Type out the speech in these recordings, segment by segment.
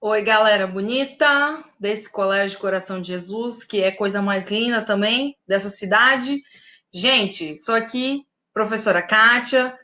Oi, galera bonita desse Colégio Coração de Jesus, que é coisa mais linda também dessa cidade. Gente, sou aqui, professora Kátia,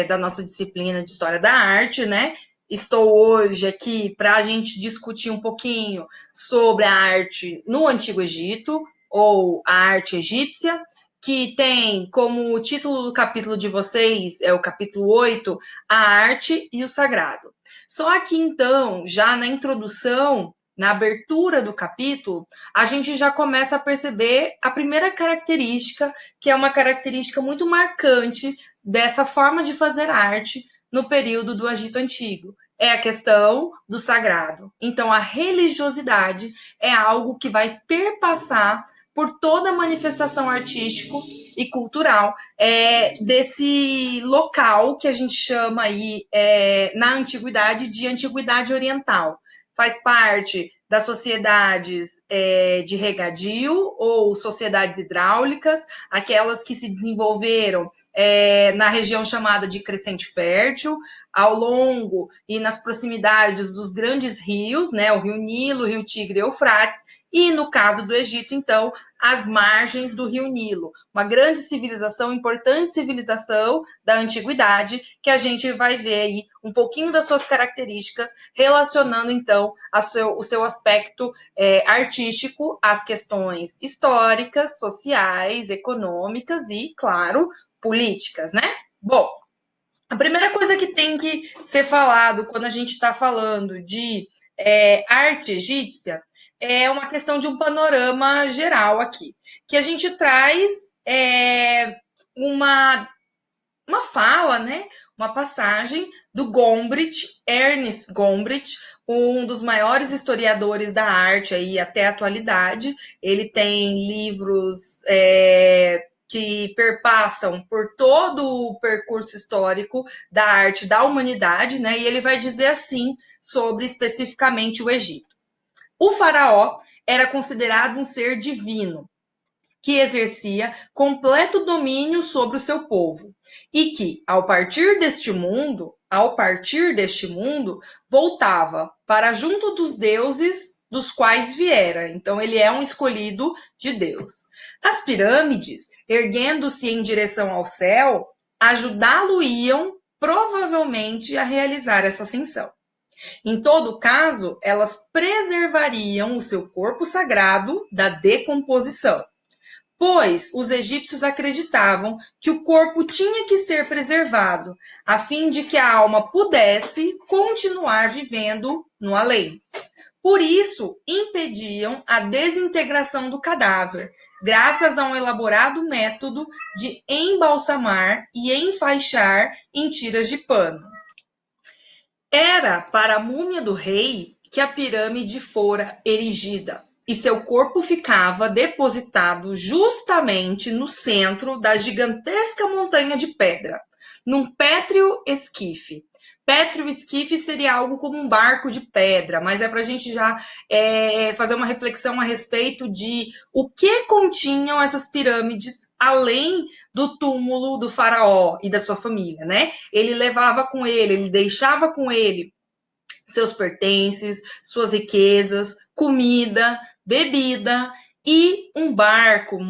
da nossa disciplina de História da Arte, né? Estou hoje aqui para a gente discutir um pouquinho sobre a arte no Antigo Egito, ou a arte egípcia, que tem como título do capítulo de vocês, é o capítulo 8, a arte e o sagrado. Só que então, já na introdução, na abertura do capítulo, a gente já começa a perceber a primeira característica, que é uma característica muito marcante dessa forma de fazer arte no período do Egito Antigo. É a questão do sagrado. Então, a religiosidade é algo que vai perpassar por toda a manifestação artística e cultural desse local que a gente chama aí na antiguidade de antiguidade oriental. Faz parte das sociedades de regadio ou sociedades hidráulicas, aquelas que se desenvolveram na região chamada de Crescente Fértil, ao longo e nas proximidades dos grandes rios, né, o Rio Nilo, o Rio Tigre e Eufrates, e no caso do Egito, então, as margens do Rio Nilo, uma grande civilização, importante civilização da antiguidade, que a gente vai ver aí um pouquinho das suas características, relacionando então o seu aspecto artístico às questões históricas, sociais, econômicas e, claro, políticas, né? Bom, a primeira coisa que tem que ser falado quando a gente está falando de arte egípcia é uma questão de um panorama geral aqui, que a gente traz uma, uma fala, né? Uma passagem do Gombrich, Ernest Gombrich, um dos maiores historiadores da arte aí até a atualidade. Ele tem livros que perpassam por todo o percurso histórico da arte da humanidade, né? E ele vai dizer assim sobre especificamente o Egito. O faraó era considerado um ser divino, que exercia completo domínio sobre o seu povo e que, ao partir deste mundo, voltava para junto dos deuses dos quais viera. Então ele é um escolhido de Deus. As pirâmides, erguendo-se em direção ao céu, ajudá-lo-iam provavelmente a realizar essa ascensão. Em todo caso, elas preservariam o seu corpo sagrado da decomposição, pois os egípcios acreditavam que o corpo tinha que ser preservado, a fim de que a alma pudesse continuar vivendo no além. Por isso, impediam a desintegração do cadáver, graças a um elaborado método de embalsamar e enfaixar em tiras de pano. Era para a múmia do rei que a pirâmide fora erigida, e seu corpo ficava depositado justamente no centro da gigantesca montanha de pedra, num pétreo esquife. Pétreo esquife seria algo como um barco de pedra, mas é para a gente já fazer uma reflexão a respeito de o que continham essas pirâmides, além do túmulo do faraó e da sua família, né? Ele levava com ele deixava com ele seus pertences, suas riquezas, comida, bebida e um barco,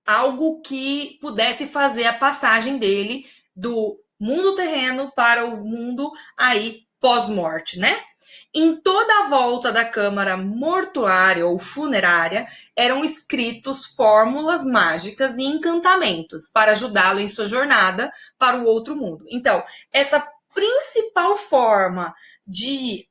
algo que pudesse fazer a passagem dele do mundo terreno para o mundo aí pós-morte, né? Em toda a volta da câmara mortuária ou funerária eram escritos fórmulas mágicas e encantamentos para ajudá-lo em sua jornada para o outro mundo. Então, essa principal forma de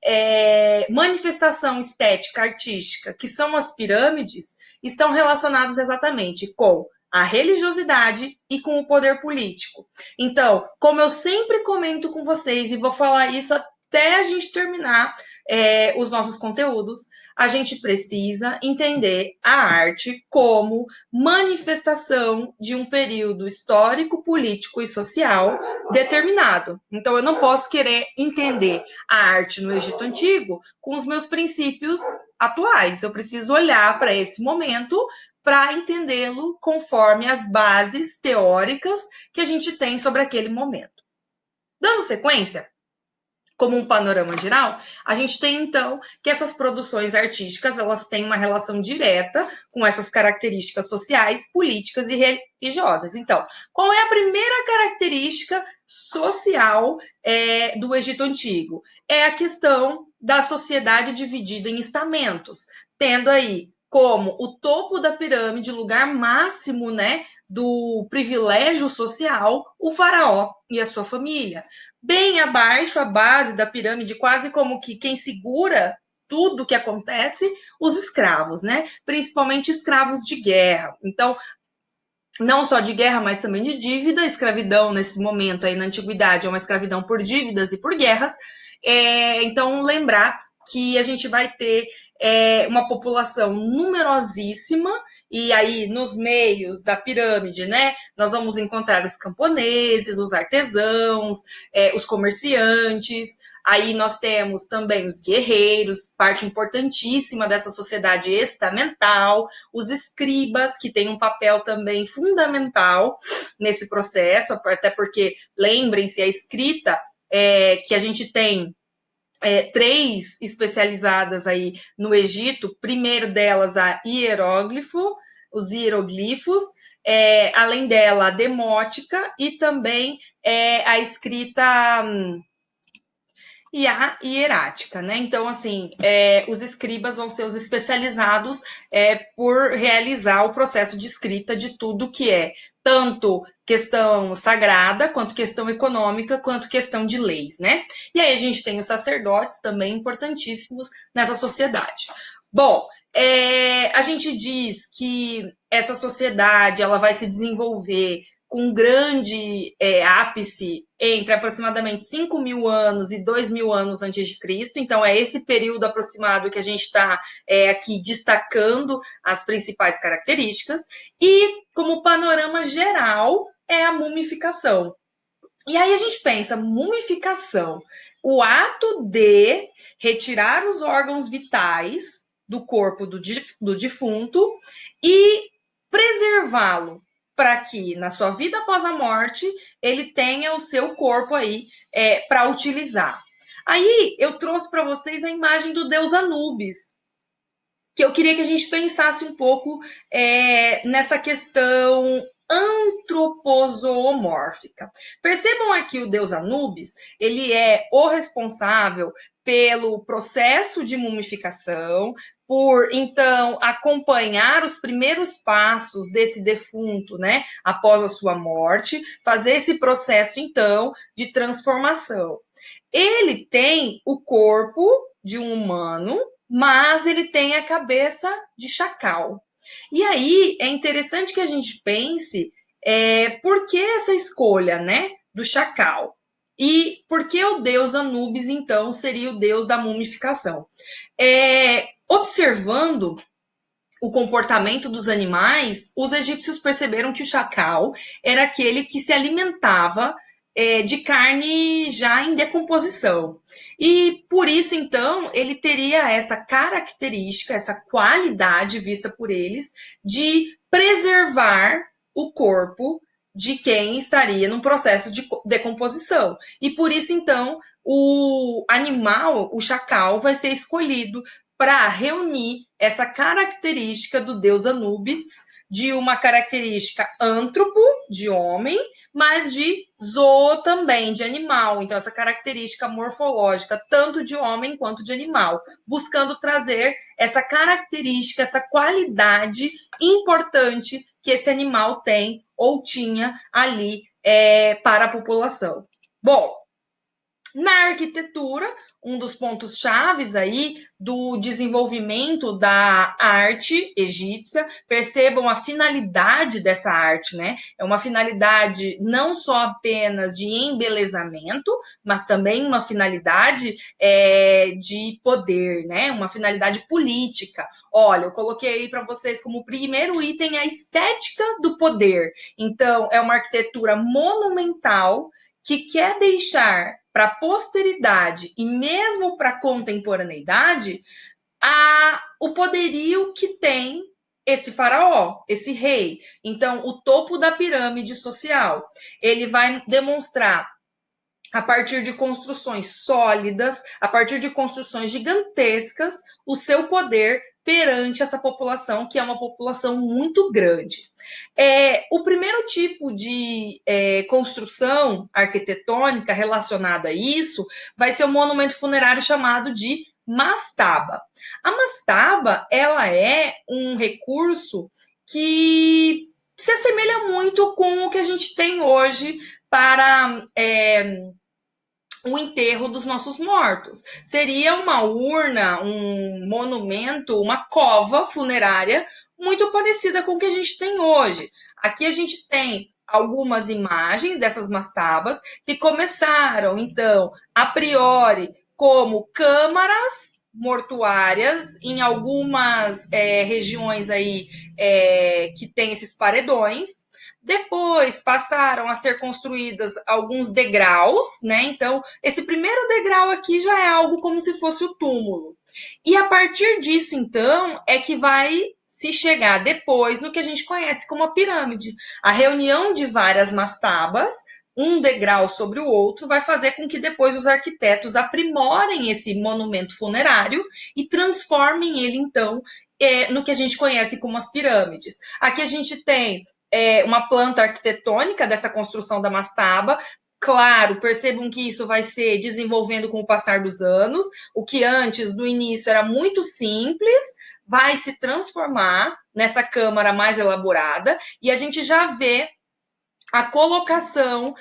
manifestação estética artística, que são as pirâmides, estão relacionados exatamente com a religiosidade e com o poder político. Então, como eu sempre comento com vocês, e vou falar isso até a gente terminar os nossos conteúdos, a gente precisa entender a arte como manifestação de um período histórico, político e social determinado. Então, eu não posso querer entender a arte no Egito Antigo com os meus princípios atuais. Eu preciso olhar para esse momento para entendê-lo conforme as bases teóricas que a gente tem sobre aquele momento. Dando sequência, como um panorama geral, a gente tem, então, que essas produções artísticas, elas têm uma relação direta com essas características sociais, políticas e religiosas. Então, qual é a primeira característica social do Egito Antigo? É a questão da sociedade dividida em estamentos, tendo aí como o topo da pirâmide, lugar máximo, né, do privilégio social, o faraó e a sua família. Bem abaixo, a base da pirâmide, quase como que quem segura tudo que acontece, os escravos, né? Principalmente escravos de guerra. Então, não só de guerra, mas também de dívida. Escravidão, nesse momento aí na antiguidade, é uma escravidão por dívidas e por guerras. Então, lembrar que a gente vai ter uma população numerosíssima, e aí nos meios da pirâmide, né, nós vamos encontrar os camponeses, os artesãos, os comerciantes. Aí nós temos também os guerreiros, parte importantíssima dessa sociedade estamental, os escribas, que têm um papel também fundamental nesse processo, até porque, lembrem-se, a escrita que a gente tem três especializadas aí no Egito, primeiro delas a hieróglifo, os hieroglifos, além dela a demótica e também a escrita e a hierática, né? Então, assim, os escribas vão ser os especializados por realizar o processo de escrita de tudo que é tanto questão sagrada, quanto questão econômica, quanto questão de leis, né? E aí a gente tem os sacerdotes também importantíssimos nessa sociedade. Bom, a gente diz que essa sociedade ela vai se desenvolver com um grande ápice entre aproximadamente 5.000 anos e 2.000 anos antes de Cristo. Então, é esse período aproximado que a gente está aqui destacando as principais características. E, como panorama geral, é a mumificação. E aí a gente pensa, mumificação, o ato de retirar os órgãos vitais do corpo do defunto e preservá-lo para que, na sua vida após a morte, ele tenha o seu corpo aí para utilizar. Aí eu trouxe para vocês a imagem do deus Anubis, que eu queria que a gente pensasse um pouco nessa questão antropozoomórfica. Percebam aqui o deus Anubis, ele é o responsável pelo processo de mumificação, por então acompanhar os primeiros passos desse defunto, né, após a sua morte, fazer esse processo então de transformação. Ele tem o corpo de um humano, mas ele tem a cabeça de chacal. E aí é interessante que a gente pense por que essa escolha, né, do chacal? E por que o deus Anubis, então, seria o deus da mumificação? Observando o comportamento dos animais, os egípcios perceberam que o chacal era aquele que se alimentava de carne já em decomposição. E por isso, então, ele teria essa característica, essa qualidade vista por eles, de preservar o corpo de quem estaria num processo de decomposição. E por isso, então, o animal, o chacal, vai ser escolhido para reunir essa característica do deus Anubis, de uma característica antropo, de homem, mas de zoo também, de animal. Então, essa característica morfológica, tanto de homem quanto de animal, buscando trazer essa característica, essa qualidade importante que esse animal tem ou tinha ali para a população. Bom, na arquitetura, um dos pontos chaves aí do desenvolvimento da arte egípcia, percebam a finalidade dessa arte, né? É uma finalidade não só apenas de embelezamento, mas também uma finalidade de poder, né? Uma finalidade política. Olha, eu coloquei aí para vocês como primeiro item a estética do poder. Então, é uma arquitetura monumental que quer deixar para a posteridade e mesmo para a contemporaneidade o poderio que tem esse faraó, esse rei. Então, o topo da pirâmide social, ele vai demonstrar a partir de construções sólidas, a partir de construções gigantescas, o seu poder perante essa população, que é uma população muito grande. O primeiro tipo de construção arquitetônica relacionada a isso vai ser o monumento funerário chamado de mastaba. A mastaba, ela é um recurso que se assemelha muito com o que a gente tem hoje para o enterro dos nossos mortos. Seria uma urna, um monumento, uma cova funerária muito parecida com o que a gente tem hoje. Aqui a gente tem algumas imagens dessas mastabas que começaram, então, a priori, como câmaras mortuárias em algumas regiões aí que tem esses paredões. Depois passaram a ser construídas alguns degraus, né? Então, esse primeiro degrau aqui já é algo como se fosse o túmulo. E a partir disso, então, é que vai se chegar depois no que a gente conhece como a pirâmide. A reunião de várias mastabas, um degrau sobre o outro, vai fazer com que depois os arquitetos aprimorem esse monumento funerário e transformem ele, então, no que a gente conhece como as pirâmides. Aqui a gente tem uma planta arquitetônica dessa construção da mastaba. Claro, percebam que isso vai se desenvolvendo com o passar dos anos. O que antes, no início, era muito simples, vai se transformar nessa câmara mais elaborada e a gente já vê a colocação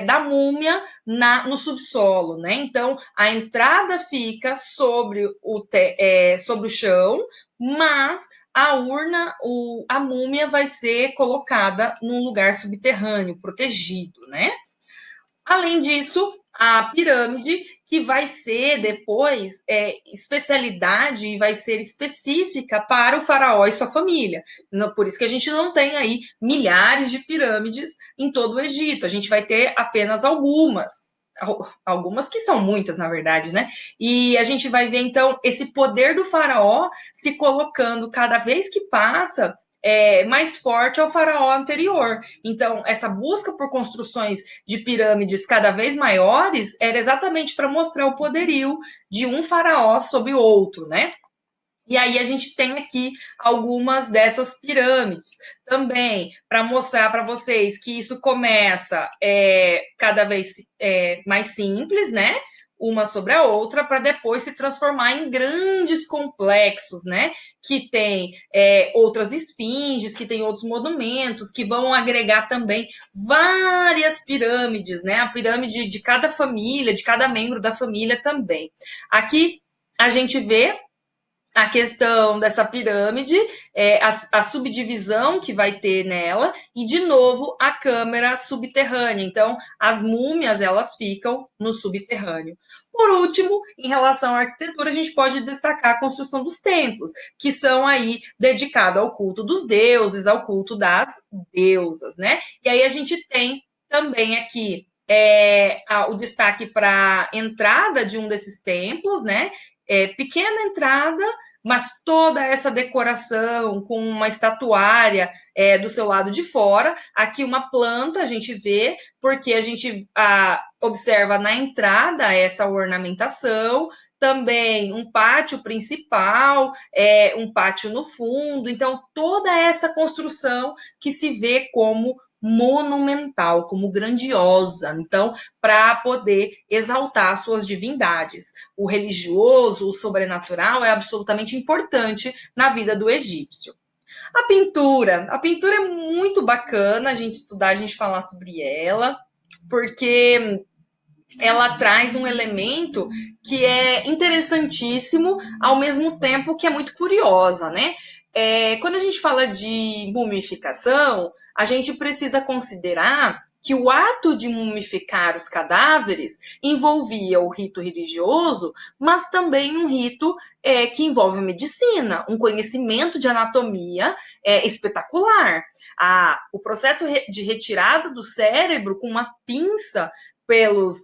da múmia no subsolo, né? Então, a entrada fica sobre o chão, mas a urna, a múmia vai ser colocada num lugar subterrâneo, protegido, né? Além disso, a pirâmide, que vai ser depois especialidade e vai ser específica para o faraó e sua família. Por isso que a gente não tem aí milhares de pirâmides em todo o Egito. A gente vai ter apenas algumas que são muitas, na verdade, né? E a gente vai ver, então, esse poder do faraó se colocando cada vez que passa mais forte ao faraó anterior. Então, essa busca por construções de pirâmides cada vez maiores era exatamente para mostrar o poderio de um faraó sobre o outro, né? E aí a gente tem aqui algumas dessas pirâmides também para mostrar para vocês que isso começa cada vez mais simples, né? Uma sobre a outra, para depois se transformar em grandes complexos, né? Que tem outras esfinges, que tem outros monumentos, que vão agregar também várias pirâmides, né? A pirâmide de cada família, de cada membro da família também. Aqui a gente vê a questão dessa pirâmide, a subdivisão que vai ter nela, e, de novo, a câmara subterrânea. Então, as múmias, elas ficam no subterrâneo. Por último, em relação à arquitetura, a gente pode destacar a construção dos templos, que são aí dedicados ao culto dos deuses, ao culto das deusas, né? E aí a gente tem também aqui o destaque para a entrada de um desses templos, né? Pequena entrada, mas toda essa decoração com uma estatuária do seu lado de fora. Aqui uma planta a gente vê, porque a gente observa na entrada essa ornamentação, também um pátio principal, um pátio no fundo. Então, toda essa construção que se vê como monumental, como grandiosa. Então, para poder exaltar suas divindades. O religioso, o sobrenatural é absolutamente importante na vida do egípcio. A pintura é muito bacana a gente estudar, a gente falar sobre ela, porque ela traz um elemento que é interessantíssimo, ao mesmo tempo que é muito curiosa, né? Quando a gente fala de mumificação, a gente precisa considerar que o ato de mumificar os cadáveres envolvia o rito religioso, mas também um rito que envolve medicina, um conhecimento de anatomia espetacular. O processo de retirada do cérebro com uma pinça pelos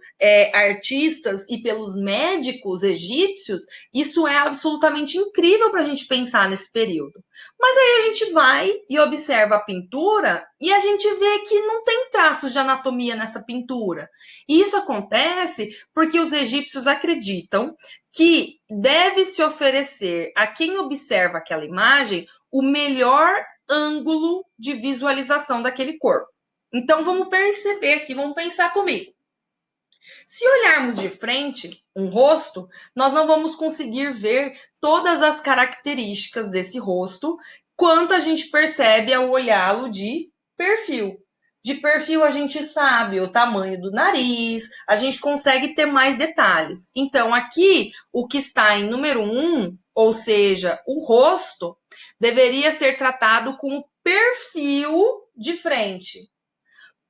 artistas e pelos médicos egípcios, isso é absolutamente incrível para a gente pensar nesse período. Mas aí a gente vai e observa a pintura e a gente vê que não tem traços de anatomia nessa pintura. E isso acontece porque os egípcios acreditam que deve se oferecer a quem observa aquela imagem o melhor ângulo de visualização daquele corpo. Então vamos perceber aqui, vamos pensar comigo. Se olharmos de frente um rosto, nós não vamos conseguir ver todas as características desse rosto, quanto a gente percebe ao olhá-lo de perfil. De perfil, a gente sabe o tamanho do nariz, a gente consegue ter mais detalhes. Então, aqui, o que está em número 1, ou seja, o rosto, deveria ser tratado com o perfil de frente.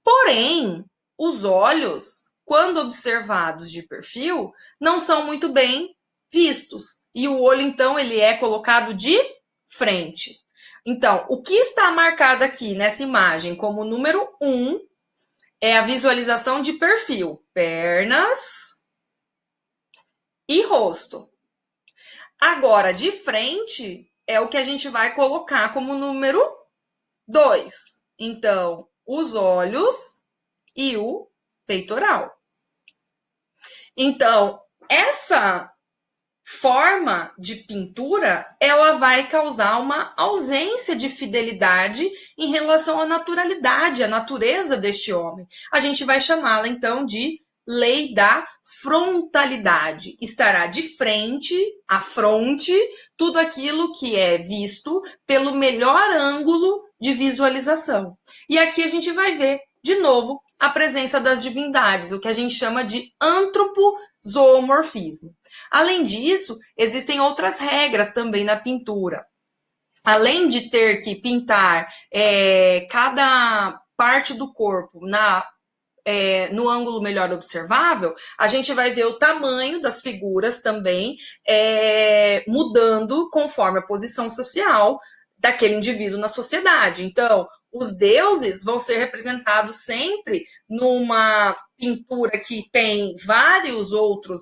Porém, os olhos, quando observados de perfil, não são muito bem vistos. E o olho, então, ele é colocado de frente. Então, o que está marcado aqui nessa imagem como número 1 é a visualização de perfil, pernas e rosto. Agora, de frente, é o que a gente vai colocar como número 2. Então, os olhos e o peitoral. Então, essa forma de pintura, ela vai causar uma ausência de fidelidade em relação à naturalidade, à natureza deste homem. A gente vai chamá-la, então, de lei da frontalidade. Estará de frente, à fronte, tudo aquilo que é visto pelo melhor ângulo de visualização. E aqui a gente vai ver, de novo, a presença das divindades, o que a gente chama de antropozoomorfismo. Além disso, existem outras regras também na pintura. Além de ter que pintar cada parte do corpo no ângulo melhor observável, a gente vai ver o tamanho das figuras também mudando conforme a posição social daquele indivíduo na sociedade. Então, os deuses vão ser representados sempre numa pintura que tem vários outros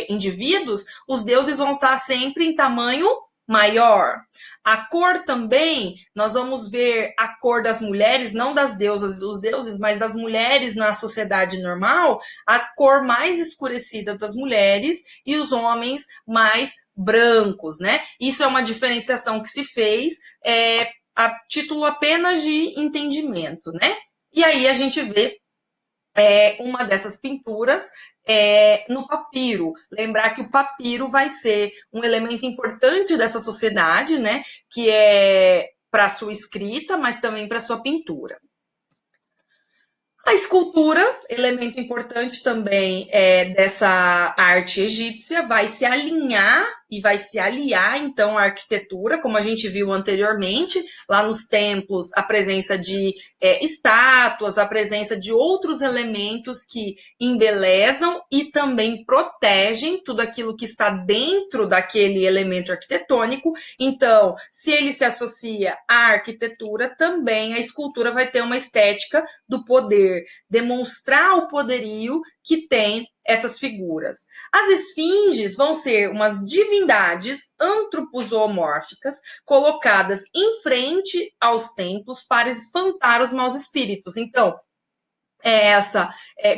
indivíduos, os deuses vão estar sempre em tamanho maior. A cor também, nós vamos ver a cor das mulheres, não das deusas e dos deuses, mas das mulheres na sociedade normal, a cor mais escurecida das mulheres e os homens mais brancos, né? Isso é uma diferenciação que se fez a título apenas de entendimento, né? E aí a gente vê uma dessas pinturas no papiro. Lembrar que o papiro vai ser um elemento importante dessa sociedade, né? Que é para a sua escrita, mas também para a sua pintura. A escultura, elemento importante também dessa arte egípcia, vai se alinhar e vai se aliar, então, à arquitetura, como a gente viu anteriormente, lá nos templos, a presença de estátuas, a presença de outros elementos que embelezam e também protegem tudo aquilo que está dentro daquele elemento arquitetônico. Então, se ele se associa à arquitetura, também a escultura vai ter uma estética do poder, demonstrar o poderio que tem essas figuras. As esfinges vão ser umas divindades antropozoomórficas colocadas em frente aos templos para espantar os maus espíritos. Então, é essa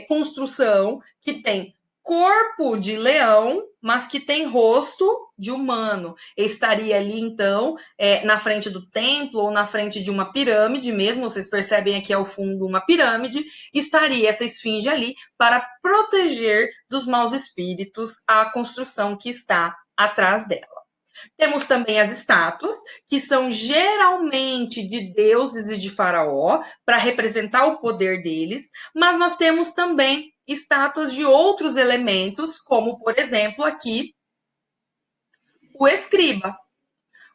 construção que tem corpo de leão, mas que tem rosto de humano. Estaria ali, então, na frente do templo ou na frente de uma pirâmide mesmo, vocês percebem aqui ao fundo uma pirâmide, estaria essa esfinge ali para proteger dos maus espíritos a construção que está atrás dela. Temos também as estátuas, que são geralmente de deuses e de faraó, para representar o poder deles, mas nós temos também estátuas de outros elementos, como, por exemplo, aqui, o escriba.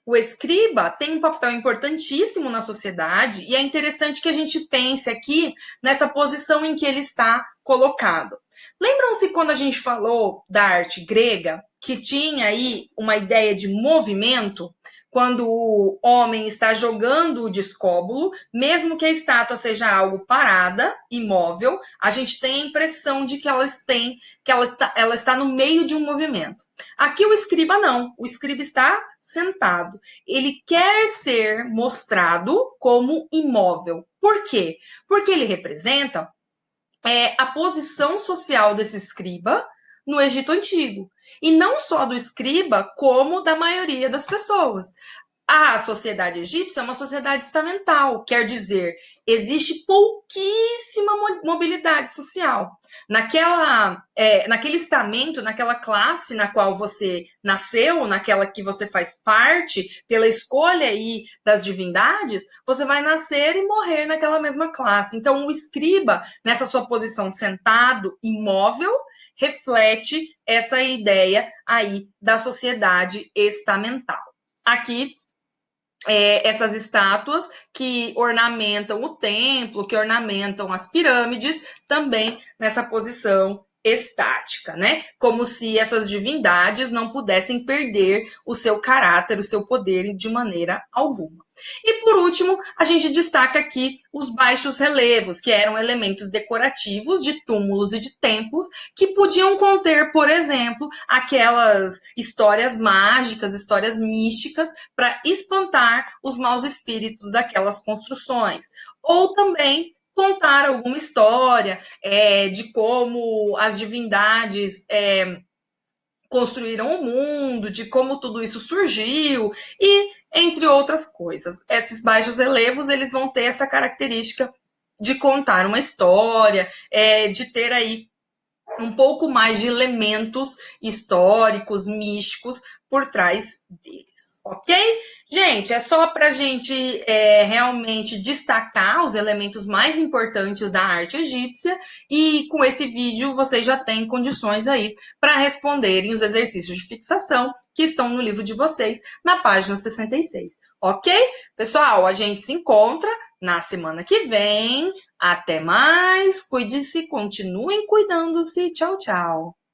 O escriba tem um papel importantíssimo na sociedade e é interessante que a gente pense aqui nessa posição em que ele está colocado. Lembram-se quando a gente falou da arte grega, que tinha aí uma ideia de movimento? quando o homem está jogando o discóbulo, mesmo que a estátua seja algo parada, imóvel, a gente tem a impressão de que ela está no meio de um movimento. Aqui o escriba não, o escriba está sentado. Ele quer ser mostrado como imóvel. Por quê? Porque ele representa a posição social desse escriba no Egito Antigo. E não só do escriba, como da maioria das pessoas. A sociedade egípcia é uma sociedade estamental, quer dizer, existe pouquíssima mobilidade social. Naquele estamento, naquela classe na qual você nasceu, naquela que você faz parte, pela escolha aí das divindades, você vai nascer e morrer naquela mesma classe. Então, o escriba, nessa sua posição sentado, imóvel, reflete essa ideia aí da sociedade estamental. Aqui essas estátuas que ornamentam o templo, que ornamentam as pirâmides, também nessa posição estática, né? Como se essas divindades não pudessem perder o seu caráter, o seu poder de maneira alguma. E por último, a gente destaca aqui os baixos relevos, que eram elementos decorativos de túmulos e de templos que podiam conter, por exemplo, aquelas histórias mágicas, histórias místicas para espantar os maus espíritos daquelas construções. Ou também contar alguma história de como as divindades construíram o mundo, de como tudo isso surgiu e entre outras coisas. Esses baixos relevos, eles vão ter essa característica de contar uma história, de ter aí um pouco mais de elementos históricos, místicos por trás deles, ok? Gente, é só para a gente realmente destacar os elementos mais importantes da arte egípcia e com esse vídeo vocês já têm condições aí para responderem os exercícios de fixação que estão no livro de vocês na página 66, ok? Pessoal, a gente se encontra na semana que vem. Até mais, cuide-se, continuem cuidando-se. Tchau, tchau.